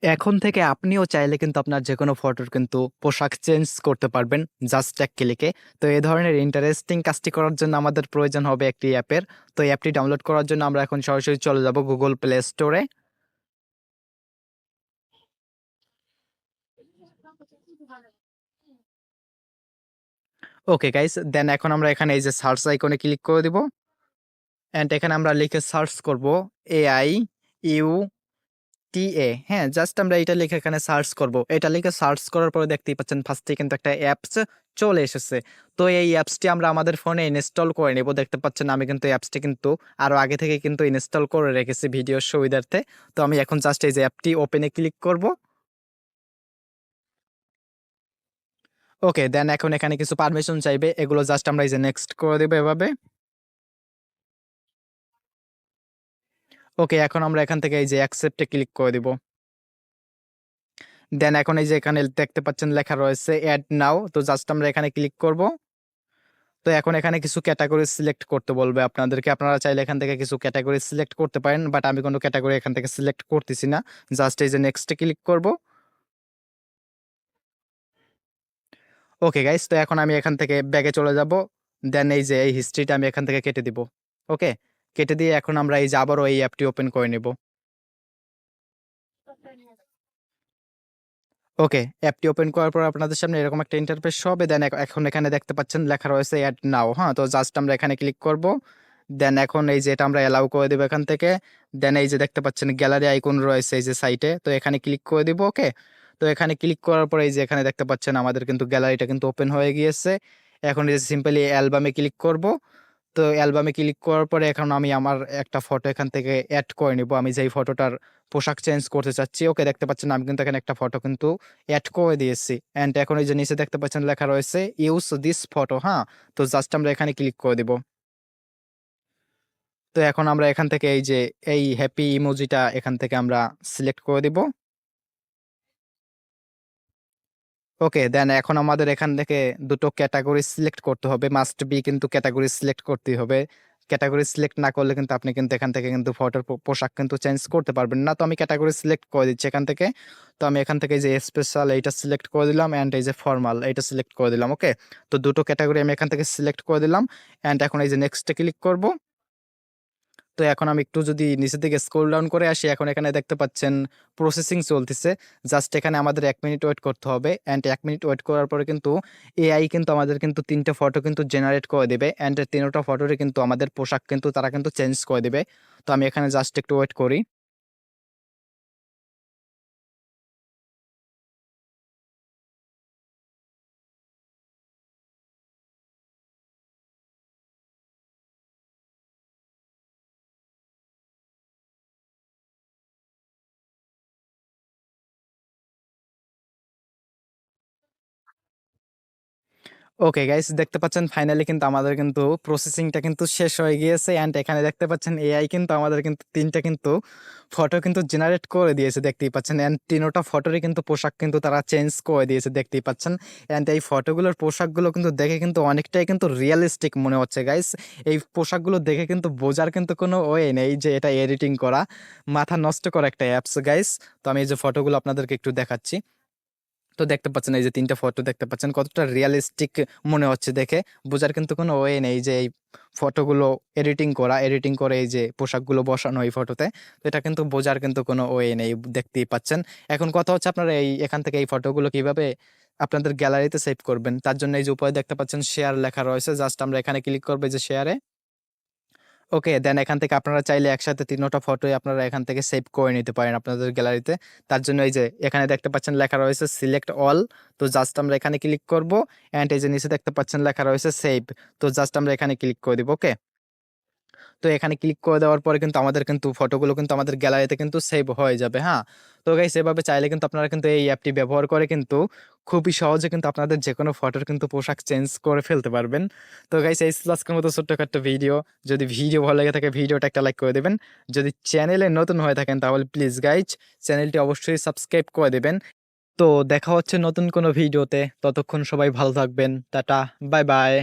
এখন থেকে আপনিও চাইলে কিন্তু আপনার যেকোনো ফটোর কিন্তু পোশাক চেঞ্জ করতে পারবেন জাস্ট এক ক্লিকে। তো এই ধরনের ইন্টারেস্টিং কাজটি করার জন্য আমাদের প্রয়োজন হবে একটি অ্যাপের। তো এই অ্যাপটি ডাউনলোড করার জন্য আমরা এখন সরাসরি চলে যাব গুগল প্লে স্টোরে। ওকে গাইস, দেন এখন আমরা এখানে এই যে সার্চ আইকনে ক্লিক করে দিব। অ্যান্ড এখানে আমরা লিখে সার্চ করব AI UTA। হ্যাঁ, জাস্ট আমরা এটা লিখে এখানে সার্চ করব। এটা লিখে সার্চ করার পরে দেখতেই পাচ্ছেন ফার্স্টে কিন্তু একটা অ্যাপস চলে এসেছে। তো এই অ্যাপসটি আমরা আমাদের ফোনে ইনস্টল করে নেব। দেখতে পাচ্ছেন আমি কিন্তু এই অ্যাপসটি কিন্তু আরো আগে থেকে কিন্তু ইনস্টল করে রেখেছি ভিডিওর সুবিধার্থে। তো আমি এখন জাস্ট এই যে অ্যাপটি ওপেনে ক্লিক করব। ওকে, দেন এখন এখানে কিছু পারমিশন চাইবে, এগুলো জাস্ট আমরা এই যে নেক্সট করে দেব এভাবে। ওকে, এখন আমরা এখান থেকে এই যে অ্যাকসেপ্টে ক্লিক করে দিব। দেন এখন এই যে এখানে দেখতে পাচ্ছেন লেখা রয়েছে অ্যাড নাও। তো জাস্ট আমরা এখানে ক্লিক করব। তো এখন এখানে কিছু ক্যাটাগরি সিলেক্ট করতে বলবে আপনাদেরকে। আপনারা চাইলে এখান থেকে কিছু ক্যাটাগরি সিলেক্ট করতে পারেন, বাট আমি কোনো ক্যাটাগরি এখান থেকে সিলেক্ট করতেছি না। জাস্ট এই যে নেক্সটে ক্লিক করব। ওকে গাইস, তো এখন আমি এখান থেকে ব্যাগে চলে যাব। দেন এই যে এই হিস্ট্রিটা আমি এখান থেকে কেটে দিব। ওকে, কেটে দিয়ে এখন আমরা এই যে আবারও এই অ্যাপটি ওপেন করে নেব। ওকে, অ্যাপটি ওপেন করার পর আপনাদের সামনে এরকম একটা ইন্টারফেস হবে। দেন এখন এখানে দেখতে পাচ্ছেন লেখা রয়েছে অ্যাড নাও। হ্যাঁ, তো জাস্ট আমরা এখানে ক্লিক করব। দেন এখন এই যে এটা আমরা অ্যালাউ করে দেবো এখান থেকে। দেন এই যে দেখতে পাচ্ছেন গ্যালারি আইকন রয়েছে এই যে সাইটে, তো এখানে ক্লিক করে দিব। ওকে, তো এখানে ক্লিক করার পর এই যে এখানে দেখতে পাচ্ছেন আমাদের কিন্তু গ্যালারিটা কিন্তু ওপেন হয়ে গিয়েছে। এখন এই যে সিম্পলি অ্যালবামে ক্লিক করব। তো অ্যালবামে ক্লিক করার পরে এখন আমি আমার একটা ফটো এখান থেকে অ্যাড করে নিব, আমি যেই ফটোটার পোশাক চেঞ্জ করতে চাচ্ছি। ওকে, দেখতে পাচ্ছেন আমি কিন্তু এখানে একটা ফটো কিন্তু অ্যাড করে দিয়েছি। অ্যান্ড এখন এই যে নিচে দেখতে পাচ্ছেন লেখা রয়েছে ইউজ দিস ফটো। হ্যাঁ, তো জাস্ট আমরা এখানে ক্লিক করে দিব। তো এখন আমরা এখান থেকে এই যে এই হ্যাপি ইমোজিটা এখান থেকে আমরা সিলেক্ট করে দিব। ওকে, দেন এখন আমাদের এখান থেকে দুটো ক্যাটাগরি সিলেক্ট করতে হবে, মাস্ট বি কিন্তু ক্যাটাগরি সিলেক্ট করতেই হবে। ক্যাটাগরি সিলেক্ট না করলে কিন্তু আপনি কিন্তু এখান থেকে কিন্তু ফটোর পোশাক কিন্তু চেঞ্জ করতে পারবেন না। তো আমি ক্যাটাগরি সিলেক্ট করে দিচ্ছি এখান থেকে। তো আমি এখান থেকে এই যে স্পেশাল এইটা সিলেক্ট করে দিলাম, অ্যান্ড এই যে ফর্মাল এইটা সিলেক্ট করে দিলাম। ওকে, তো দুটো ক্যাটাগরি আমি এখান থেকে সিলেক্ট করে দিলাম। অ্যান্ড এখন এই যে নেক্সটে ক্লিক করব। তো এখন আমি একটু যদি নিচের দিকে স্ক্রল ডাউন করে আসি, এখন এখানে দেখতে পাচ্ছেন প্রসেসিং চলতেছে। জাস্ট এখানে আমাদের 1 মিনিট ওয়েট করতে হবে। অ্যান্ড 1 মিনিট ওয়েট করার পরে কিন্তু এআই কিন্তু আমাদের কিন্তু 3টে ফটো কিন্তু জেনারেট করে দেবে। অ্যান্ড 3টা ফটোরে কিন্তু আমাদের পোশাক কিন্তু তারা কিন্তু চেঞ্জ করে দেবে। তো আমি এখানে জাস্ট একটু ওয়েট করি। ওকে গাইস, দেখতে পাচ্ছেন ফাইনালি কিন্তু আমাদের কিন্তু প্রসেসিংটা কিন্তু শেষ হয়ে গিয়েছে। অ্যান্ড এখানে দেখতে পাচ্ছেন এআই কিন্তু আমাদের কিন্তু 3টা কিন্তু ফটো কিন্তু জেনারেট করে দিয়েছে, দেখতেই পাচ্ছেন। অ্যান্ড 3টা ফটোরই কিন্তু পোশাক কিন্তু তারা চেঞ্জ করে দিয়েছে, দেখতেই পাচ্ছেন। অ্যান্ড এই ফটোগুলোর পোশাকগুলো কিন্তু দেখে কিন্তু অনেকটাই কিন্তু রিয়েলিস্টিক মনে হচ্ছে গাইস। এই পোশাকগুলো দেখে কিন্তু বোঝার কিন্তু কোনো ওয়ে নেই যে এটা এডিটিং করা, মাথা নষ্ট করা একটা অ্যাপস গাইস। তো আমি এই যে ফটোগুলো আপনাদেরকে একটু দেখাচ্ছি। তো দেখতে পাচ্ছেন এই যে 3টা ফটো দেখতে পাচ্ছেন কতটা রিয়েলিস্টিক মনে হচ্ছে দেখে। বোঝার কিন্তু কোনো ওয়ে নেই যে এই ফটোগুলো এডিটিং করে এই যে পোশাকগুলো বসানো এই ফটোতে। তো এটা কিন্তু বোঝার কিন্তু কোনো ওয়ে নেই, দেখতেই পাচ্ছেন। এখন কথা হচ্ছে আপনারা এখান থেকে এই ফটোগুলো কিভাবে আপনাদের গ্যালারিতে সেভ করবেন। তার জন্য এই যে উপরে দেখতে পাচ্ছেন শেয়ার লেখা রয়েছে, জাস্ট আমরা এখানে ক্লিক করবো যে শেয়ারে। ওকে, দেন এখান থেকে আপনারা চাইলে একসাথে 3টা ফটোই আপনারা এখান থেকে সেভ করে নিতে পারেন আপনাদের গ্যালারিতে। তার জন্য এই যে এখানে দেখতে পাচ্ছেন লেখা রয়েছে সিলেক্ট অল। তো জাস্ট আমরা এখানে ক্লিক করব। অ্যান্ড এই যে নিচে দেখতে পাচ্ছেন লেখা রয়েছে সেভ। তো জাস্ট আমরা এখানে ক্লিক করে দিব। ওকে, তো এখানে ক্লিক করে দেওয়ার পরে কিন্তু আমাদের কিন্তু ফটোগুলো কিন্তু আমাদের গ্যালারিতে কিন্তু সেভ হয়ে যাবে। হ্যাঁ, তো গাইস এভাবে চাইলে কিন্তু আপনারা কিন্তু এই অ্যাপটি ব্যবহার করে কিন্তু খুবই সহজে কিন্তু আপনাদের যেকোনো ফটোর কিন্তু পোশাক চেঞ্জ করে ফেলতে পারবেন। তো গাইস এই ছিল আজকের মতো ছোট্ট একটা ভিডিও। যদি ভিডিও ভালো লেগে থাকে ভিডিওটা একটা লাইক করে দেবেন। যদি চ্যানেলে নতুন হয়ে থাকেন তাহলে প্লিজ গাইজ চ্যানেলটি অবশ্যই সাবস্ক্রাইব করে দেবেন। তো দেখা হচ্ছে নতুন কোনো ভিডিওতে, ততক্ষণ সবাই ভালো থাকবেন। Tata, bye bye.